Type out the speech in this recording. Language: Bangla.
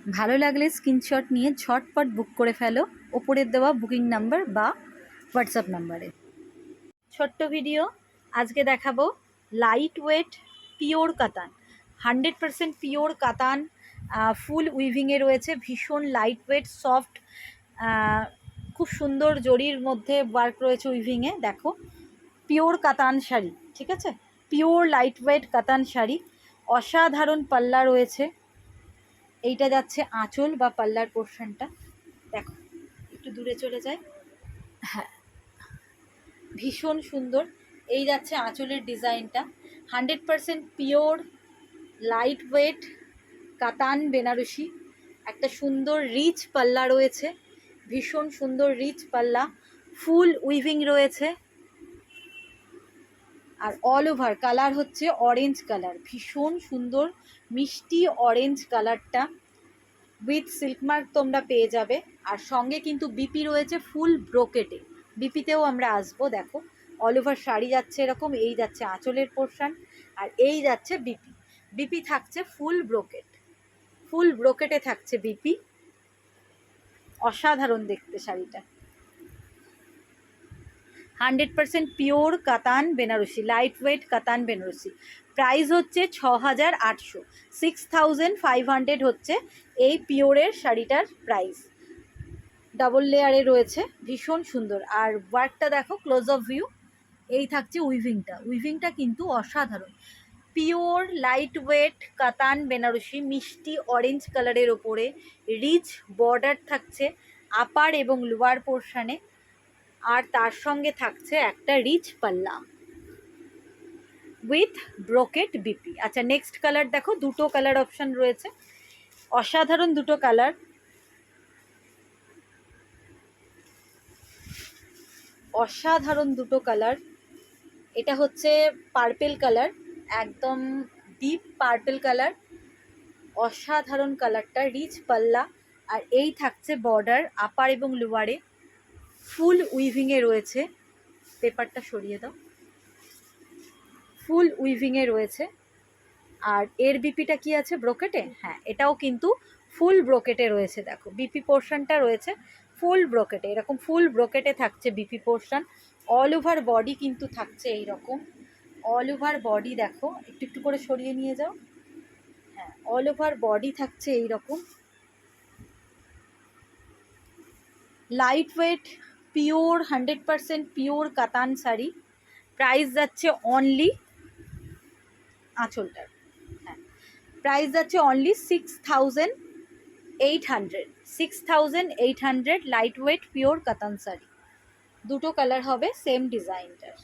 ভালো লাগলে স্ক্রিনশট নিয়ে ঝটপট বুক করে ফেলো ওপরের দেওয়া বুকিং নাম্বার বা হোয়াটসঅ্যাপ নাম্বারে। ছোট্ট ভিডিও, আজকে দেখাবো লাইট ওয়েট পিওর কাতান, 100% পিওর কাতান, ফুল উইভিংয়ে রয়েছে, ভীষণ লাইট ওয়েট সফট, খুব সুন্দর জরির মধ্যে ওয়ার্ক রয়েছে উইভিংয়ে। দেখো পিওর কাতান শাড়ি, ঠিক আছে, পিওর লাইট ওয়েট কাতান শাড়ি, অসাধারণ পাল্লা রয়েছে। এইটা যাচ্ছে আঁচল বা পাল্লার পোর্শনটা, দেখো একটু দূরে চলে যায়, হ্যাঁ ভীষণ সুন্দর। এই যাচ্ছে আঁচলের ডিজাইনটা, 100% পিওর লাইট ওয়েট কাতান বেনারসি, একটা সুন্দর রিচ পাল্লা রয়েছে, ভীষণ সুন্দর রিচ পাল্লা, ফুল উইভিং রয়েছে, আর অল ওভার কালার হচ্ছে অরেঞ্জ কালার, ভীষণ সুন্দর মিষ্টি অরেঞ্জ কালারটা, উইথ সিল্ক মার্ক তোমরা পেয়ে যাবে। আর সঙ্গে কিন্তু বিপি রয়েছে ফুল ব্রোকেটে, বিপিতেও আমরা আসবো। দেখো অল ওভার শাড়ি যাচ্ছে এরকম, এই যাচ্ছে আঁচলের পোর্শন, আর এই যাচ্ছে বিপি, বিপি থাকছে ফুল ব্রোকেট, ফুল ব্রোকেটে থাকছে বিপি। অসাধারণ দেখতে শাড়িটা, 100% পিওর কাতান বেনারসি, লাইট ওয়েট কাতান বেনারসি। প্রাইস হচ্ছে 6,800, 6,500 হচ্ছে এই পিওরের শাড়িটার প্রাইস। ডাবল লেয়ারে রয়েছে, ভীষণ সুন্দর। আর ওয়ার্কটা দেখো ক্লোজ অফ ভিউ, এই থাকছে উইভিংটা, উইভিংটা কিন্তু অসাধারণ। পিওর লাইট ওয়েট কাতান বেনারসি, মিষ্টি অরেঞ্জ কালারের ওপরে রিচ বর্ডার থাকছে আপার এবং লোয়ার পোর্শনে, আর তার সঙ্গে থাকছে একটা রিচ পাল্লা উইথ ব্রোকেট বিপি। আচ্ছা নেক্সট কালার দেখো, দুটো কালার অপশান রয়েছে, অসাধারণ দুটো কালার, অসাধারণ দুটো কালার। এটা হচ্ছে পার্পেল কালার, একদম ডিপ পার্পেল কালার, অসাধারণ কালারটা, রিচ পাল্লা, আর এই থাকছে বর্ডার আপার এবং লোয়ারে, ফুল উইভিংয়ে রয়েছে, পেপারটা সরিয়ে দাও, ফুল উইভিংয়ে রয়েছে। আর এর বিপিটা কি আছে ব্রোকেটে, হ্যাঁ এটাও কিন্তু ফুল ব্রোকেটে রয়েছে। দেখো বিপি পোর্শনটা রয়েছে ফুল ব্রোকেটে, এরকম ফুল ব্রোকেটে থাকছে BP portion. All over body কিন্তু থাকছে এইরকম, অল ওভার বডি দেখো, একটু একটু করে সরিয়ে নিয়ে যাও, হ্যাঁ অল ওভার বডি থাকছে এইরকম। লাইট ওয়েট পিওর 100% পিওর কাতান শাড়ি, প্রাইস যাচ্ছে অনলি, আঁচলটার, হ্যাঁ প্রাইস যাচ্ছে অনলি 6,800, 6,800 লাইট ওয়েট পিওর কাতান শাড়ি। দুটো কালার হবে সেম ডিজাইনটার।